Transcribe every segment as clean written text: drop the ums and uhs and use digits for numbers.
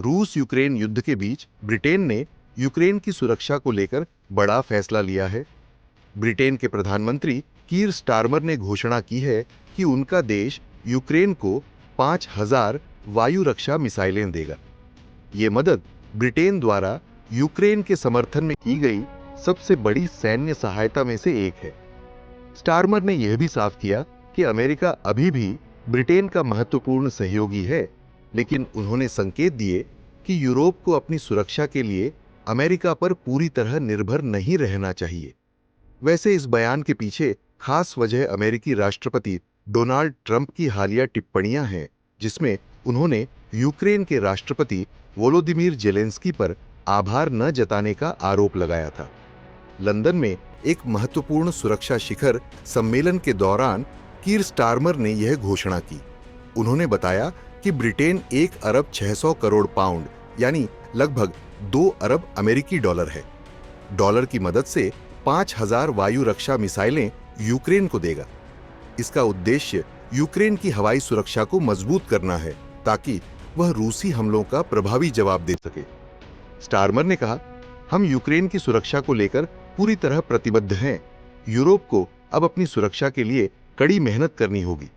रूस यूक्रेन युद्ध के बीच ब्रिटेन ने यूक्रेन की सुरक्षा को लेकर बड़ा फैसला लिया है। ब्रिटेन के प्रधानमंत्री कीर स्टारमर ने घोषणा की है कि उनका देश यूक्रेन को 5,000 वायु रक्षा मिसाइलें देगा। ये मदद ब्रिटेन द्वारा यूक्रेन के समर्थन में की गई सबसे बड़ी सैन्य सहायता में से एक है। स्टारमर ने यह भी साफ किया कि अमेरिका अभी भी ब्रिटेन का महत्वपूर्ण सहयोगी है, लेकिन उन्होंने संकेत दिए कि यूरोप को अपनी सुरक्षा के लिए अमेरिका पर पूरी तरह निर्भर नहीं रहना चाहिए। वैसे इस बयान के पीछे खास वजह अमेरिकी राष्ट्रपति डोनाल्ड ट्रंप की हालिया टिप्पणियां हैं, जिसमें उन्होंने यूक्रेन के राष्ट्रपति वोलोदिमीर जेलेंस्की पर आभार न जताने का आरोप लगाया था। लंदन में एक महत्वपूर्ण सुरक्षा शिखर सम्मेलन के दौरान कीर स्टारमर ने यह घोषणा की। उन्होंने बताया कि ब्रिटेन 1 अरब 600 करोड़ पाउंड यानी लगभग 2 अरब अमेरिकी डॉलर है। डॉलर की मदद से 5,000 वायु रक्षा मिसाइलें यूक्रेन को देगा। इसका उद्देश्य यूक्रेन की हवाई सुरक्षा को मजबूत करना है, ताकि वह रूसी हमलों का प्रभावी जवाब दे सके। स्टारमर ने कहा, हम यूक्रेन की सुरक्षा को लेकर पूरी तरह प्रतिबद्ध हैं। यूरोप को अब अपनी सुरक्षा के लिए कड़ी मेहनत करनी होगी।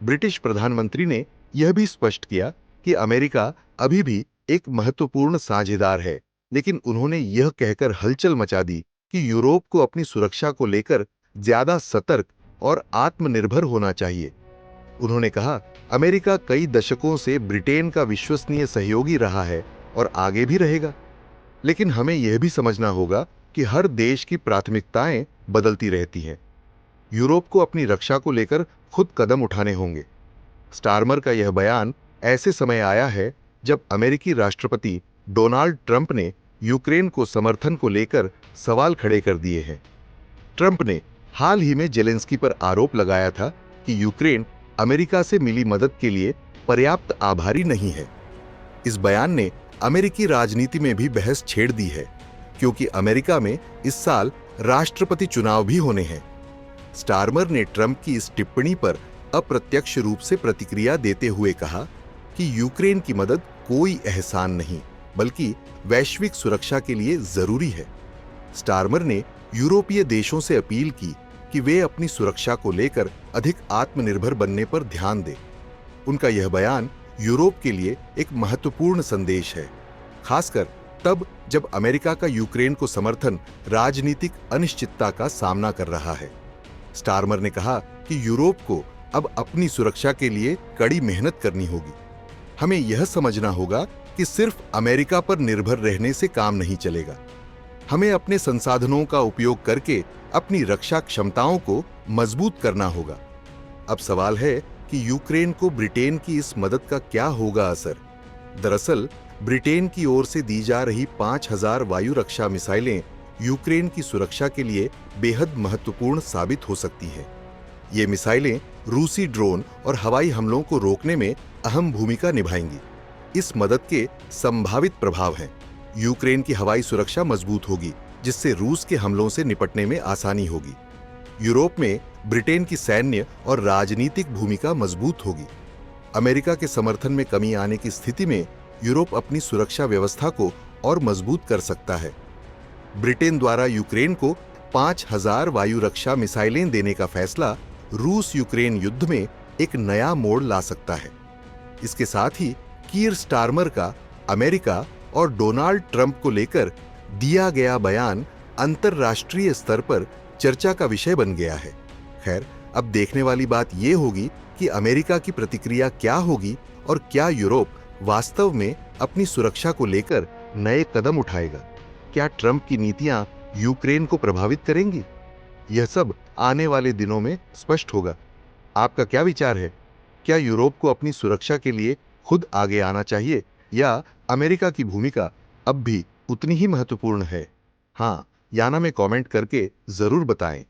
ब्रिटिश प्रधानमंत्री ने यह भी स्पष्ट किया कि अमेरिका अभी भी एक महत्वपूर्ण साझेदार है, लेकिन उन्होंने यह कहकर हलचल मचा दी कि यूरोप को अपनी सुरक्षा को लेकर ज्यादा सतर्क और आत्मनिर्भर होना चाहिए। उन्होंने कहा, अमेरिका कई दशकों से ब्रिटेन का विश्वसनीय सहयोगी रहा है और आगे भी रहेगा, लेकिन हमें यह भी समझना होगा कि हर देश की प्राथमिकताएं बदलती रहती हैं। यूरोप को अपनी रक्षा को लेकर खुद कदम उठाने होंगे। स्टारमर का यह बयान ऐसे समय आया है जब अमेरिकी राष्ट्रपति डोनाल्ड ट्रंप ने यूक्रेन को समर्थन को लेकर सवाल खड़े कर दिए हैं। ट्रंप ने हाल ही में जेलेंस्की पर आरोप लगाया था कि यूक्रेन अमेरिका से मिली मदद के लिए पर्याप्त आभारी नहीं है। इस बयान ने अमेरिकी राजनीति में भी बहस छेड़ दी है, क्योंकि अमेरिका में इस साल राष्ट्रपति चुनाव भी होने हैं। स्टारमर ने ट्रंप की इस टिप्पणी पर अप्रत्यक्ष रूप से प्रतिक्रिया देते हुए कहा कि यूक्रेन की मदद कोई एहसान नहीं, बल्कि वैश्विक सुरक्षा के लिए जरूरी है। स्टारमर ने यूरोपीय देशों से अपील की कि वे अपनी सुरक्षा को लेकर अधिक आत्मनिर्भर बनने पर ध्यान दें। उनका यह बयान यूरोप के लिए एक महत्वपूर्ण संदेश है, खासकर तब जब अमेरिका का यूक्रेन को समर्थन राजनीतिक अनिश्चितता का सामना कर रहा है। स्टारमर ने कहा कि यूरोप को अब अपनी सुरक्षा के लिए कड़ी मेहनत करनी होगी। हमें यह समझना होगा कि सिर्फ अमेरिका पर निर्भर रहने से काम नहीं चलेगा। हमें अपने संसाधनों का उपयोग करके अपनी रक्षा क्षमताओं को मजबूत करना होगा। अब सवाल है कि यूक्रेन को ब्रिटेन की इस मदद का क्या होगा असर। दरअसल ब्रिटेन की ओर से दी जा रही 5,000 वायु रक्षा मिसाइलें यूक्रेन की सुरक्षा के लिए बेहद महत्वपूर्ण साबित हो सकती हैं। ये मिसाइलें रूसी ड्रोन और हवाई हमलों को रोकने में अहम भूमिका निभाएंगी। इस मदद के संभावित प्रभाव हैं, यूक्रेन की हवाई सुरक्षा मजबूत होगी, जिससे रूस के हमलों से निपटने में आसानी होगी। यूरोप में ब्रिटेन की सैन्य और राजनीतिक भूमिका मजबूत होगी। अमेरिका के समर्थन में कमी आने की स्थिति में यूरोप अपनी सुरक्षा व्यवस्था को और मजबूत कर सकता है। ब्रिटेन द्वारा यूक्रेन को 5,000 वायु रक्षा मिसाइलें देने का फैसला रूस यूक्रेन युद्ध में एक नया मोड़ ला सकता है। इसके साथ ही कीर स्टारमर का अमेरिका और डोनाल्ड ट्रंप को लेकर दिया गया बयान अंतर्राष्ट्रीय स्तर पर चर्चा का विषय बन गया है। खैर, अब देखने वाली बात यह होगी कि अमेरिका की प्रतिक्रिया क्या होगी और क्या यूरोप वास्तव में अपनी सुरक्षा को लेकर नए कदम उठाएगा। क्या ट्रंप की नीतियां यूक्रेन को प्रभावित करेंगी? यह सब आने वाले दिनों में स्पष्ट होगा। आपका क्या विचार है? क्या यूरोप को अपनी सुरक्षा के लिए खुद आगे आना चाहिए या अमेरिका की भूमिका अब भी उतनी ही महत्वपूर्ण है? हाँ, याना में कमेंट करके जरूर बताएं।